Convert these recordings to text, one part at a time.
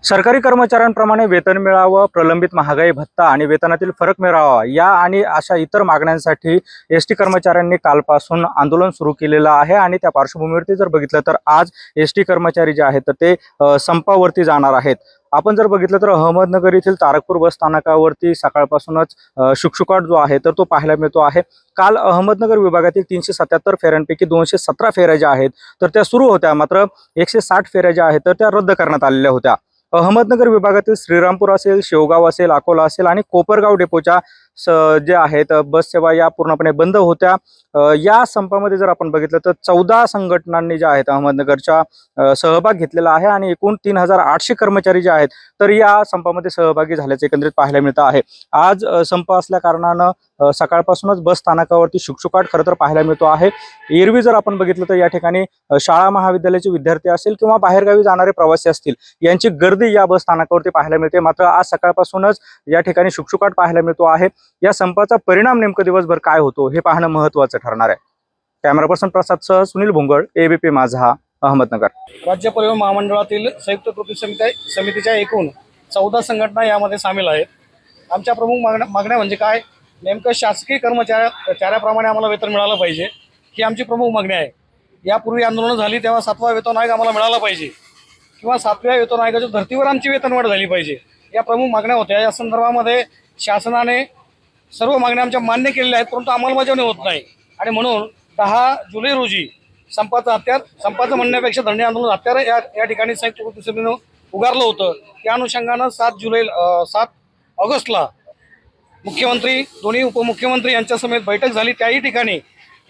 सरकारी कर्मचाऱ्यांप्रमाणे वेतन मिळावं, प्रलंबित महागाई भत्ता आणि वेतनातील फरक मिळावा या आणि अशा इतर मागण्यांसाठी एसटी कर्मचाऱ्यांनी कालपासून आंदोलन सुरू केलेलं आहे। आणि त्या पार्श्वभूमीवरती जर बघितलं तर आज एसटी कर्मचारी जे आहेत तर ते संपावरती जाणार आहेत। आपण जर बघितलं तर अहमदनगर येथील तारकपूर बस स्थानकावरती सकाळपासूनच शुकशुकाट जो आहे तर तो पाहायला मिळतो आहे। काल अहमदनगर विभागातील 377 फेऱ्यांपैकी 217 फेऱ्या ज्या आहेत तर त्या सुरू होत्या, मात्र 160 फेऱ्या ज्या आहेत तर त्या रद्द करण्यात आलेल्या होत्या। अहमदनगर विभागातील श्रीरामपूर असेल, शेवगाव असेल, अकोला असेल आणि कोपरगाव डेपोच्या जे आहेत बस सेवा या पूर्णपणे बंद होत्या। या संपामध्ये जर आपण बघितलं तर 14 संघटनांनी ज्या आहेत अहमदनगरच्या सहभाग घेतलेला आहे आणि एकूण 3800 कर्मचारी जे आहेत तर या संपामध्ये सहभागी झाल्याचे एकंदरीत पाहायला मिळतं आहे। आज संप असल्या कारणानं सकाळपासूनच बस स्थानकावरती शुकशुकाट खरं तर पाहायला मिळतो आहे। एरवी जर आपण बघितलं तर या ठिकाणी शाळा महाविद्यालयाचे विद्यार्थी असतील किंवा बाहेरगावी जाणारे प्रवासी असतील यांची गर्दी या बस स्थानकावरती पाहायला मिळते, मात्र आज सकाळपासूनच या ठिकाणी शुकशुकाट पाहायला मिळतो आहे। या संपाचा परिणाम नेमकं दिवसभर काय होतो हे पाहणं महत्त्वाचं ठरणार आहे। कॅमेरा पर्सन प्रसाद सह सुनील भोंगळ, एबीपी माझा, अहमदनगर। राज्य परिवहन महामंडळातील संयुक्त कृती समितीच्या एकूण 14 संघटना यामध्ये सामील आहेत। आमच्या प्रमुख मागण्या म्हणजे काय, नेमकं शासकीय कर्मचाऱ्याप्रमाणे आम्हाला वेतन मिळालं पाहिजे, ही आमची प्रमुख मागणी आहे। यापूर्वी आंदोलनं झाली तेव्हा 7वा वेतन आयोग आम्हाला मिळाला पाहिजे किंवा 7व्या वेतन आयोगाच्या धर्तीवर आमची वेतनवाढ झाली पाहिजे, या प्रमुख मागण्या होत्या। या संदर्भामध्ये शासनाने सर्व मागण्या आमच्या मान्य केलेल्या आहेत, परंतु अंमलबजावणी होत नाही आणि म्हणून 10 जुलै रोजी संपाचं म्हणण्यापेक्षा धरणे आंदोलन हत्यार या ठिकाणी संयुक्त कृती समितीनं उगारलं होतं। त्या अनुषंगानं 7 ऑगस्टला मुख्यमंत्री, दोन्ही उपमुख्यमंत्री यांच्यासमेत बैठक झाली। त्याही ठिकाणी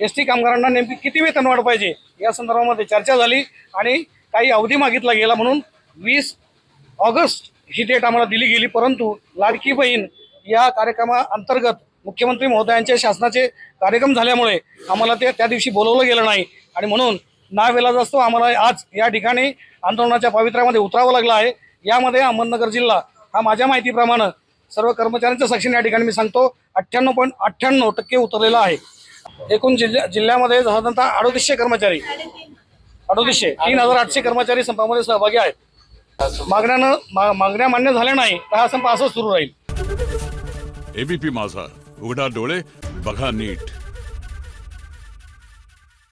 एसटी कामगारांना नेमकी किती वेतनवाढ पाहिजे या संदर्भामध्ये चर्चा झाली आणि काही अवधी मागितला गेला, म्हणून 20 ऑगस्ट ही डेट आम्हाला दिली गेली। परंतु लाडकी बहीण या कार्यक्रमाअंतर्गत मुख्यमंत्री महोदयांचे शासनाचे कार्यक्रम झाल्यामुळे आम्हाला त्या दिवशी बोलवलं गेलं नाही आणि म्हणून नाविलाजास्तव आम्हाला आज या ठिकाणी आंदोलनाच्या पावित्र्यामध्ये उतरावं लागलं आहे। यामध्ये अहमदनगर जिल्हा हा माझ्या माहितीप्रमाणे सर्व कर्मचाऱ्यांच्या साक्षीने या ठिकाणी मी सांगतो 98.98% उतरलेला आहे। एकूण जिल्ह्यामध्ये साधारणतः 3800 कर्मचारी 3800 कर्मचारी संपामध्ये सहभागी आहेत। मागण्या मान्य झाल्या नाही तर हा संप असंच सुरू राहील। एबीपी माझा, उघडा डोळे बघा नीट।